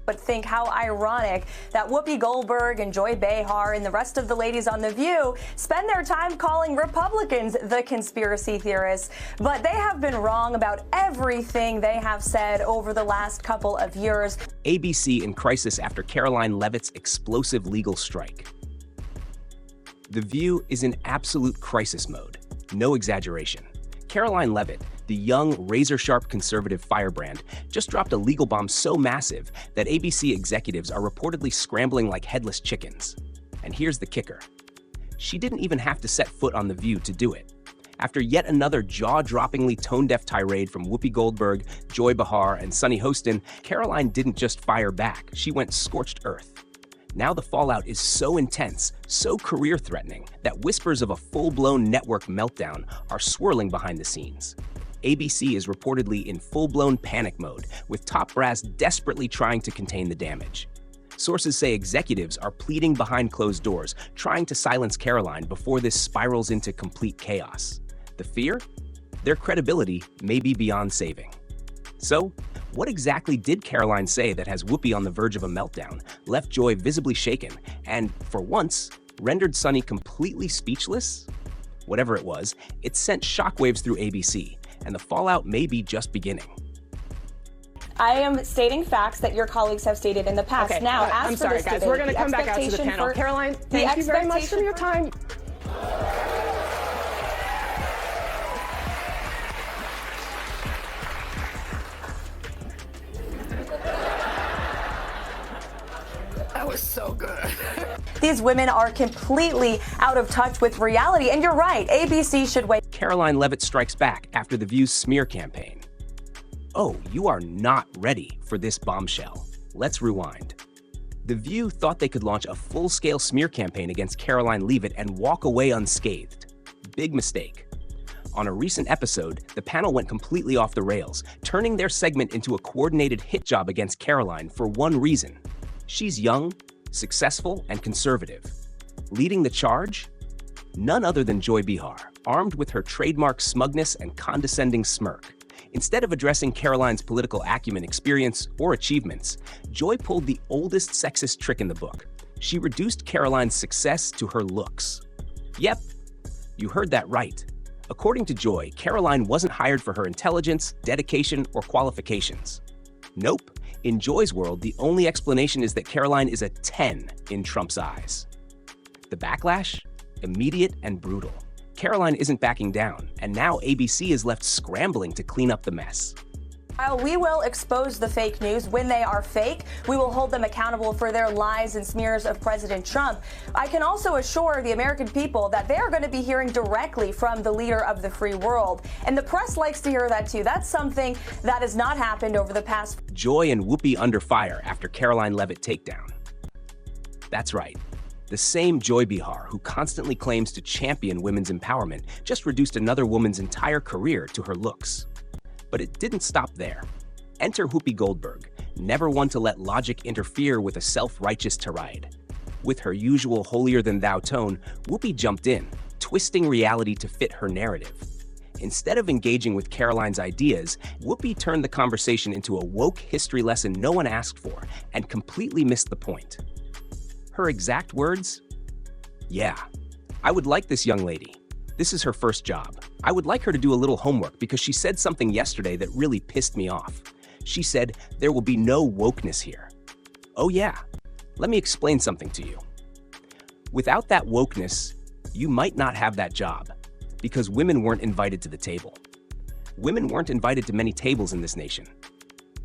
But think how ironic that Whoopi Goldberg and Joy Behar and the rest of the ladies on The View spend their time calling Republicans the conspiracy theorists. But they have been wrong about everything they have said over the last couple of years. ABC in crisis after Karoline Leavitt's explosive legal strike. The View is in absolute crisis mode. No exaggeration. Karoline Leavitt, the young, razor-sharp conservative firebrand, just dropped a legal bomb so massive that ABC executives are reportedly scrambling like headless chickens. And here's the kicker. She didn't even have to set foot on The View to do it. After yet another jaw-droppingly tone-deaf tirade from Whoopi Goldberg, Joy Behar, and Sunny Hostin, Karoline didn't just fire back, she went scorched earth. Now the fallout is so intense, so career-threatening, that whispers of a full-blown network meltdown are swirling behind the scenes. ABC is reportedly in full-blown panic mode, with top brass desperately trying to contain the damage. Sources say executives are pleading behind closed doors, trying to silence Karoline before this spirals into complete chaos. The fear? Their credibility may be beyond saving. So, what exactly did Karoline say that has Whoopi on the verge of a meltdown, left Joy visibly shaken, and, for once, rendered Sunny completely speechless? Whatever it was, it sent shockwaves through ABC, and the fallout may be just beginning. I am stating facts that your colleagues have stated in the past. Okay, now, I'm sorry, guys. We're going to come back out to the panel. Karoline, thank you very much for your time. That was so good. These women are completely out of touch with reality, and you're right, ABC should wait. Karoline Leavitt strikes back after The View's smear campaign. Oh, you are not ready for this bombshell. Let's rewind. The View thought they could launch a full-scale smear campaign against Karoline Leavitt and walk away unscathed. Big mistake. On a recent episode, the panel went completely off the rails, turning their segment into a coordinated hit job against Karoline for one reason. She's young, successful, and conservative. Leading the charge? None other than Joy Behar, armed with her trademark smugness and condescending smirk. Instead of addressing Karoline's political acumen, experience, or achievements, Joy pulled the oldest sexist trick in the book. She reduced Karoline's success to her looks. Yep, you heard that right. According to Joy, Karoline wasn't hired for her intelligence, dedication, or qualifications. Nope. In Joy's world, the only explanation is that Karoline is a 10 in Trump's eyes. The backlash? Immediate and brutal. Karoline isn't backing down, and now ABC is left scrambling to clean up the mess. While we will expose the fake news when they are fake, we will hold them accountable for their lies and smears of President Trump. I can also assure the American people that they are going to be hearing directly from the leader of the free world. And the press likes to hear that too. That's something that has not happened over the past. Joy and Whoopi under fire after Karoline Leavitt takedown. That's right. The same Joy Behar, who constantly claims to champion women's empowerment, just reduced another woman's entire career to her looks. But it didn't stop there. Enter Whoopi Goldberg, never one to let logic interfere with a self-righteous tirade. With her usual holier-than-thou tone, Whoopi jumped in, twisting reality to fit her narrative. Instead of engaging with Karoline's ideas, Whoopi turned the conversation into a woke history lesson no one asked for and completely missed the point. Her exact words? Yeah, I would like this young lady. This is her first job. I would like her to do a little homework because she said something yesterday that really pissed me off. She said, there will be no wokeness here. Oh yeah, let me explain something to you. Without that wokeness, you might not have that job because women weren't invited to the table. Women weren't invited to many tables in this nation.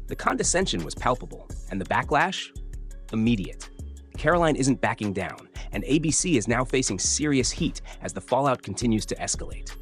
The condescension was palpable and the backlash? Immediate. Karoline isn't backing down, and ABC is now facing serious heat as the fallout continues to escalate.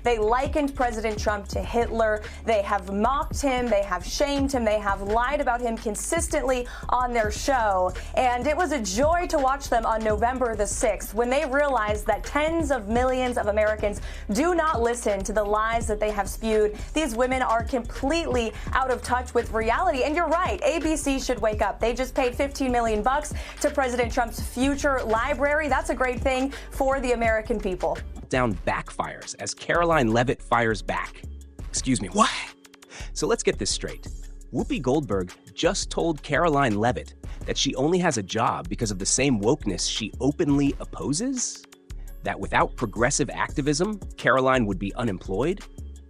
They likened President Trump to Hitler. They have mocked him. They have shamed him. They have lied about him consistently on their show. And it was a joy to watch them on November the 6th when they realized that tens of millions of Americans do not listen to the lies that they have spewed. These women are completely out of touch with reality. And you're right, ABC should wake up. They just paid $15 million to President Trump's future library. That's a great thing for the American people. Down backfires as Karoline Leavitt fires back. Excuse me, what? So let's get this straight. Whoopi Goldberg just told Karoline Leavitt that she only has a job because of the same wokeness she openly opposes? That without progressive activism, Karoline would be unemployed?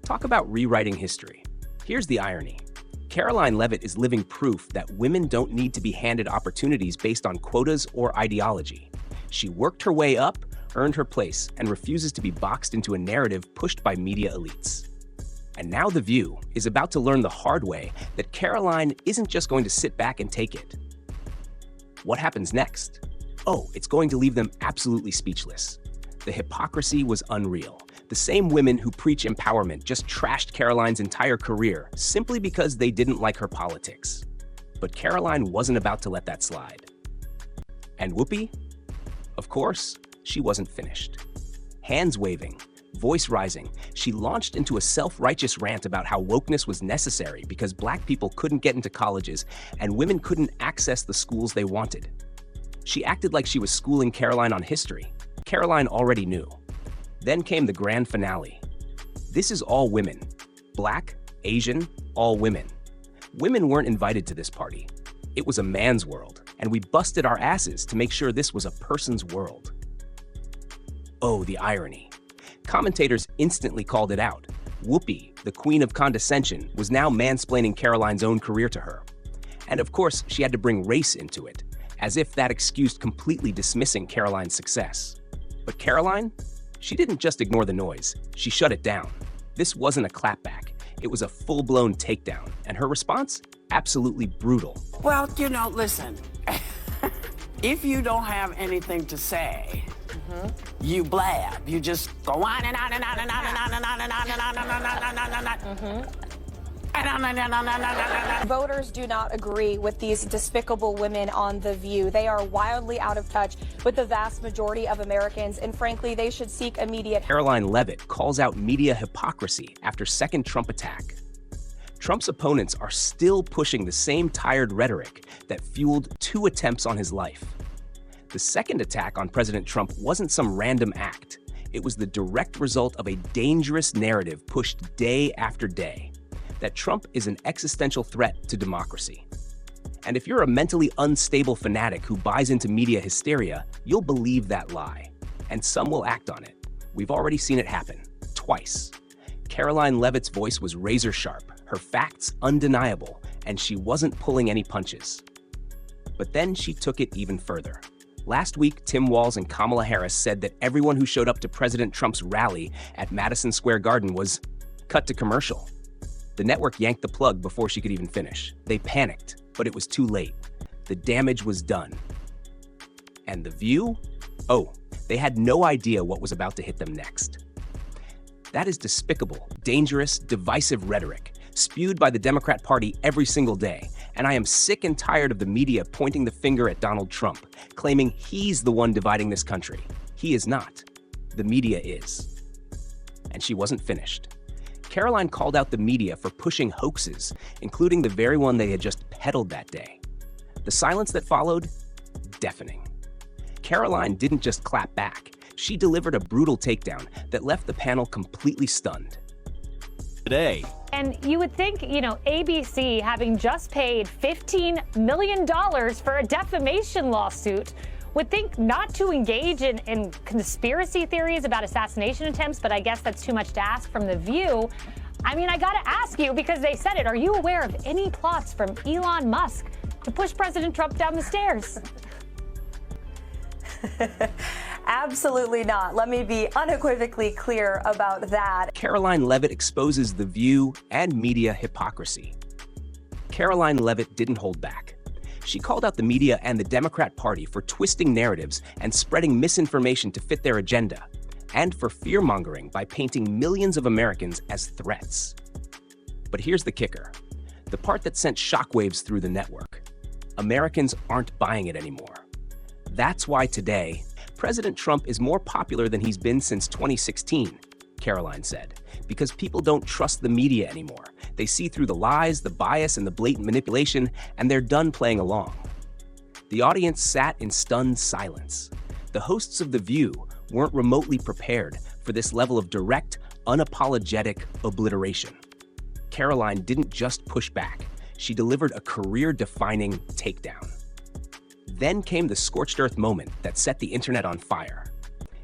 Talk about rewriting history. Here's the irony. Karoline Leavitt is living proof that women don't need to be handed opportunities based on quotas or ideology. She worked her way up, earned her place, and refuses to be boxed into a narrative pushed by media elites. And now The View is about to learn the hard way that Karoline isn't just going to sit back and take it. What happens next? Oh, it's going to leave them absolutely speechless. The hypocrisy was unreal. The same women who preach empowerment just trashed Karoline's entire career simply because they didn't like her politics. But Karoline wasn't about to let that slide. And Whoopi? Of course, she wasn't finished. Hands waving, voice rising, she launched into a self-righteous rant about how wokeness was necessary because Black people couldn't get into colleges and women couldn't access the schools they wanted. She acted like she was schooling Karoline on history. Karoline already knew. Then came the grand finale. This is all women. Black, Asian, all women. Women weren't invited to this party. It was a man's world, and we busted our asses to make sure this was a person's world. Oh, the irony. Commentators instantly called it out. Whoopi, the queen of condescension, was now mansplaining Karoline's own career to her. And of course, she had to bring race into it, as if that excused completely dismissing Karoline's success. But Karoline? She didn't just ignore the noise, she shut it down. This wasn't a clapback, it was a full-blown takedown, and her response? Absolutely brutal. Well, listen, if you don't have anything to say, you blab. You just go on and on and on and on and on and on and on and on and on and on and on. Voters do not agree with these despicable women on The View. They are wildly out of touch with the vast majority of Americans, and frankly, they should seek immediate. Karoline Leavitt calls out media hypocrisy after second Trump attack. Trump's opponents are still pushing the same tired rhetoric that fueled 2 attempts on his life. The second attack on President Trump wasn't some random act. It was the direct result of a dangerous narrative pushed day after day, that Trump is an existential threat to democracy. And if you're a mentally unstable fanatic who buys into media hysteria, you'll believe that lie. And some will act on it. We've already seen it happen, twice. Karoline Leavitt's voice was razor sharp, her facts undeniable, and she wasn't pulling any punches. But then she took it even further. Last week, Tim Walz and Kamala Harris said that everyone who showed up to President Trump's rally at Madison Square Garden was cut to commercial. The network yanked the plug before she could even finish. They panicked, but it was too late. The damage was done. And The View? Oh, they had no idea what was about to hit them next. That is despicable, dangerous, divisive rhetoric, spewed by the Democrat Party every single day, and I am sick and tired of the media pointing the finger at Donald Trump, claiming he's the one dividing this country. He is not. The media is. And she wasn't finished. Karoline called out the media for pushing hoaxes, including the very one they had just peddled that day. The silence that followed? Deafening. Karoline didn't just clap back. She delivered a brutal takedown that left the panel completely stunned. Today. And you would think, ABC, having just paid $15 million for a defamation lawsuit, would think not to engage in conspiracy theories about assassination attempts, but I guess that's too much to ask from The View. I mean, I gotta ask you, because they said it, are you aware of any plots from Elon Musk to push President Trump down the stairs? Absolutely not. Let me be unequivocally clear about that. Karoline Leavitt exposes The View and media hypocrisy. Karoline Leavitt didn't hold back. She called out the media and the Democrat Party for twisting narratives and spreading misinformation to fit their agenda, and for fear-mongering by painting millions of Americans as threats. But here's the kicker, the part that sent shockwaves through the network. Americans aren't buying it anymore. That's why today, President Trump is more popular than he's been since 2016, Karoline said, because people don't trust the media anymore. They see through the lies, the bias, and the blatant manipulation, and they're done playing along. The audience sat in stunned silence. The hosts of The View weren't remotely prepared for this level of direct, unapologetic obliteration. Karoline didn't just push back. she delivered a career-defining takedown. Then came the scorched earth moment that set the internet on fire.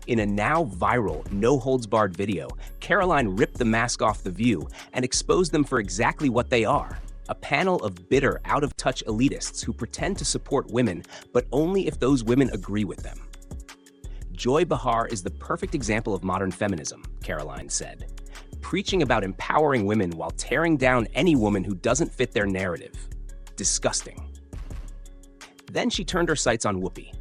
In a now viral, no-holds-barred video, Karoline ripped the mask off The View and exposed them for exactly what they are: a panel of bitter, out-of-touch elitists who pretend to support women, but only if those women agree with them. Joy Behar is the perfect example of modern feminism, Karoline said, preaching about empowering women while tearing down any woman who doesn't fit their narrative. Disgusting. Then she turned her sights on Whoopi.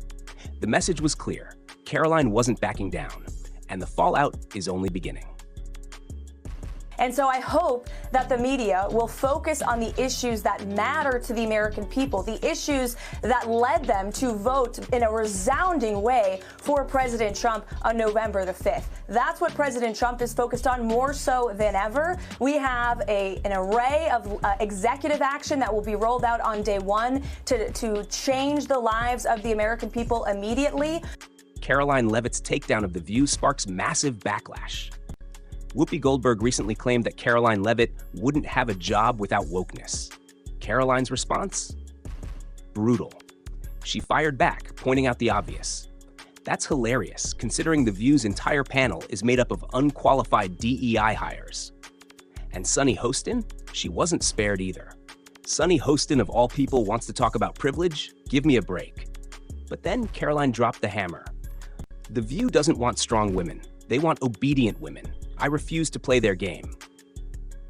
The message was clear. Karoline wasn't backing down, and the fallout is only beginning. And so I hope that the media will focus on the issues that matter to the American people, the issues that led them to vote in a resounding way for President Trump on November the 5th. That's what President Trump is focused on more so than ever. We have an array of executive action that will be rolled out on day one to change the lives of the American people immediately. Karoline Leavitt's takedown of The View sparks massive backlash. Whoopi Goldberg recently claimed that Karoline Leavitt wouldn't have a job without wokeness. Karoline's response? Brutal. She fired back, pointing out the obvious. That's hilarious, considering The View's entire panel is made up of unqualified DEI hires. And Sunny Hostin? She wasn't spared either. Sunny Hostin, of all people, wants to talk about privilege? Give me a break. But then Karoline dropped the hammer. The View doesn't want strong women. They want obedient women. I refuse to play their game.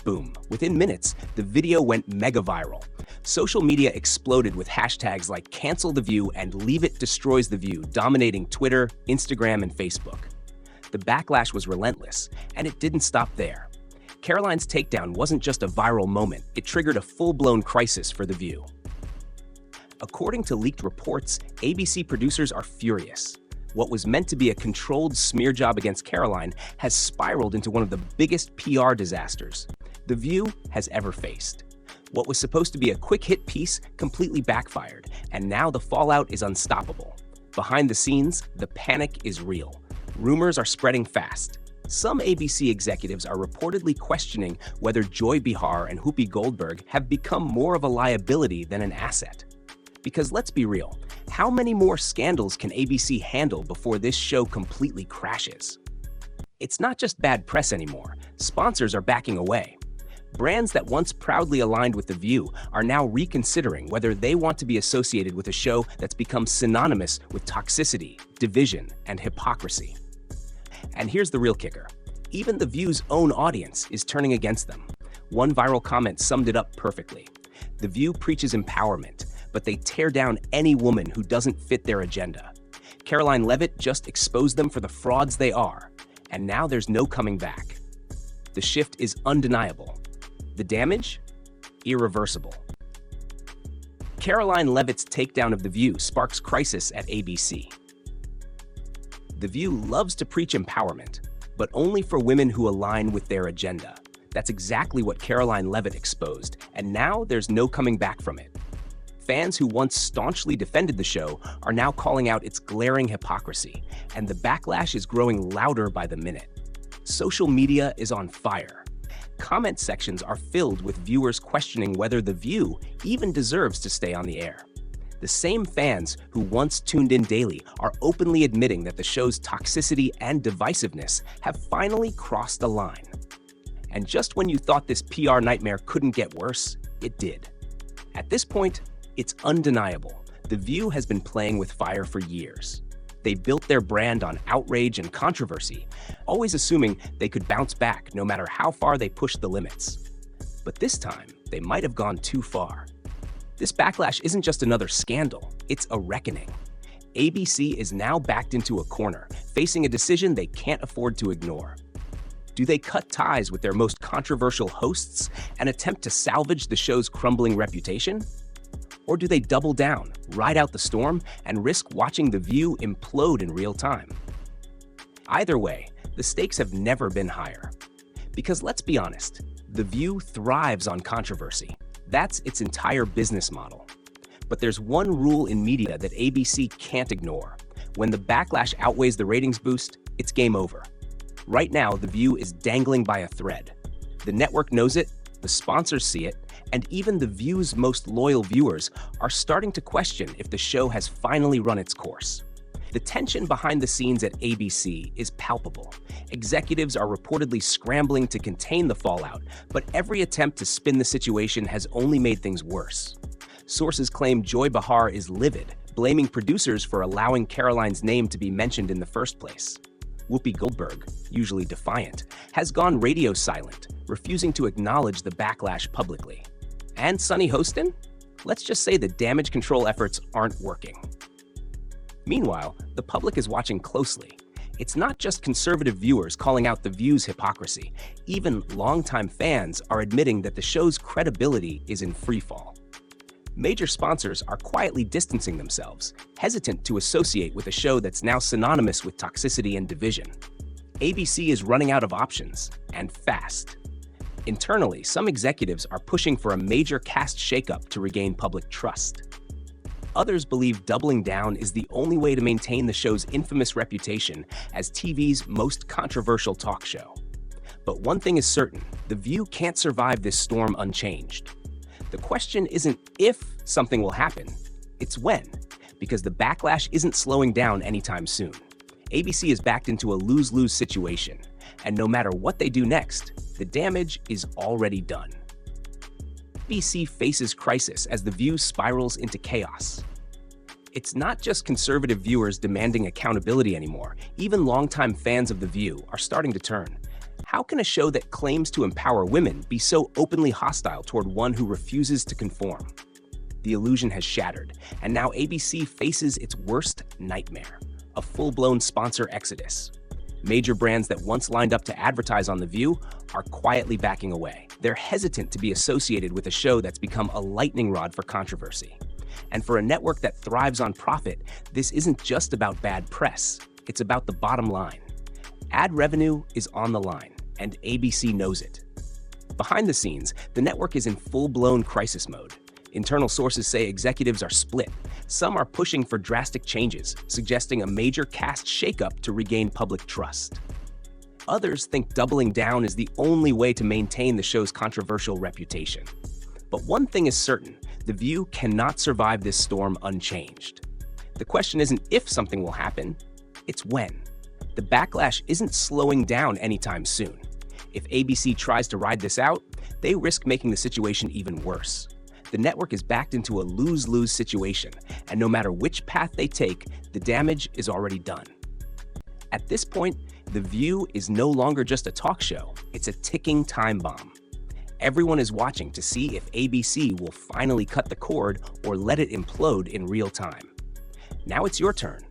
Boom. Within minutes, the video went mega viral. Social media exploded with hashtags like Cancel the View and Leave It Destroys the View, dominating Twitter, Instagram, and Facebook. The backlash was relentless, and it didn't stop there. Karoline's takedown wasn't just a viral moment, it triggered a full-blown crisis for The View. According to leaked reports, ABC producers are furious. What was meant to be a controlled smear job against Karoline has spiraled into one of the biggest PR disasters The View has ever faced. What was supposed to be a quick hit piece completely backfired, and now the fallout is unstoppable. Behind the scenes, the panic is real. Rumors are spreading fast. Some ABC executives are reportedly questioning whether Joy Behar and Whoopi Goldberg have become more of a liability than an asset. Because let's be real, how many more scandals can ABC handle before this show completely crashes? It's not just bad press anymore. Sponsors are backing away. Brands that once proudly aligned with The View are now reconsidering whether they want to be associated with a show that's become synonymous with toxicity, division, and hypocrisy. And here's the real kicker. Even The View's own audience is turning against them. One viral comment summed it up perfectly. The View preaches empowerment, but they tear down any woman who doesn't fit their agenda. Karoline Leavitt just exposed them for the frauds they are, and now there's no coming back. The shift is undeniable. The damage? Irreversible. Karoline Leavitt's takedown of The View sparks crisis at ABC. The View loves to preach empowerment, but only for women who align with their agenda. That's exactly what Karoline Leavitt exposed, and now there's no coming back from it. Fans who once staunchly defended the show are now calling out its glaring hypocrisy, and the backlash is growing louder by the minute. Social media is on fire. Comment sections are filled with viewers questioning whether The View even deserves to stay on the air. The same fans who once tuned in daily are openly admitting that the show's toxicity and divisiveness have finally crossed a line. And just when you thought this PR nightmare couldn't get worse, it did. At this point, it's undeniable. The View has been playing with fire for years. They built their brand on outrage and controversy, always assuming they could bounce back no matter how far they pushed the limits. But this time, they might have gone too far. This backlash isn't just another scandal, it's a reckoning. ABC is now backed into a corner, facing a decision they can't afford to ignore. Do they cut ties with their most controversial hosts and attempt to salvage the show's crumbling reputation? Or do they double down, ride out the storm, and risk watching The View implode in real time? Either way, the stakes have never been higher. Because let's be honest, The View thrives on controversy. That's its entire business model. But there's one rule in media that ABC can't ignore. When the backlash outweighs the ratings boost, it's game over. Right now, The View is dangling by a thread. The network knows it, the sponsors see it, And even The View's most loyal viewers are starting to question if the show has finally run its course. The tension behind the scenes at ABC is palpable. Executives are reportedly scrambling to contain the fallout, but every attempt to spin the situation has only made things worse. Sources claim Joy Behar is livid, blaming producers for allowing Karoline's name to be mentioned in the first place. Whoopi Goldberg, usually defiant, has gone radio silent, refusing to acknowledge the backlash publicly. And Sunny Hostin? Let's just say the damage control efforts aren't working. Meanwhile, the public is watching closely. It's not just conservative viewers calling out The View's hypocrisy. Even longtime fans are admitting that the show's credibility is in freefall. Major sponsors are quietly distancing themselves, hesitant to associate with a show that's now synonymous with toxicity and division. ABC is running out of options, and fast. Internally, some executives are pushing for a major cast shakeup to regain public trust. Others believe doubling down is the only way to maintain the show's infamous reputation as TV's most controversial talk show. But one thing is certain, The View can't survive this storm unchanged. The question isn't if something will happen, it's when, because the backlash isn't slowing down anytime soon. ABC is backed into a lose-lose situation, and no matter what they do next, the damage is already done. ABC faces crisis as The View spirals into chaos. It's not just conservative viewers demanding accountability anymore. Even longtime fans of The View are starting to turn. How can a show that claims to empower women be so openly hostile toward one who refuses to conform? The illusion has shattered, and now ABC faces its worst nightmare, a full-blown sponsor exodus. Major brands that once lined up to advertise on The View are quietly backing away. They're hesitant to be associated with a show that's become a lightning rod for controversy. And for a network that thrives on profit, this isn't just about bad press, it's about the bottom line. Ad revenue is on the line, and ABC knows it. Behind the scenes, the network is in full-blown crisis mode. Internal sources say executives are split. Some are pushing for drastic changes, suggesting a major cast shakeup to regain public trust. Others think doubling down is the only way to maintain the show's controversial reputation. But one thing is certain, The View cannot survive this storm unchanged. The question isn't if something will happen, it's when. The backlash isn't slowing down anytime soon. If ABC tries to ride this out, they risk making the situation even worse. The network is backed into a lose-lose situation, and no matter which path they take, the damage is already done. At this point, The View is no longer just a talk show, it's a ticking time bomb. Everyone is watching to see if ABC will finally cut the cord or let it implode in real time. Now it's your turn.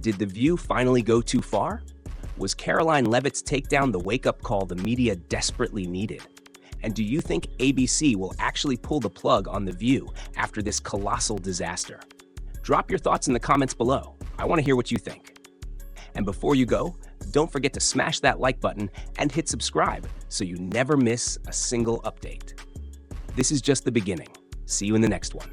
Did The View finally go too far? Was Karoline Leavitt's takedown the wake-up call the media desperately needed? And do you think ABC will actually pull the plug on The View after this colossal disaster? Drop your thoughts in the comments below. I want to hear what you think. And before you go, don't forget to smash that like button and hit subscribe so you never miss a single update. This is just the beginning. See you in the next one.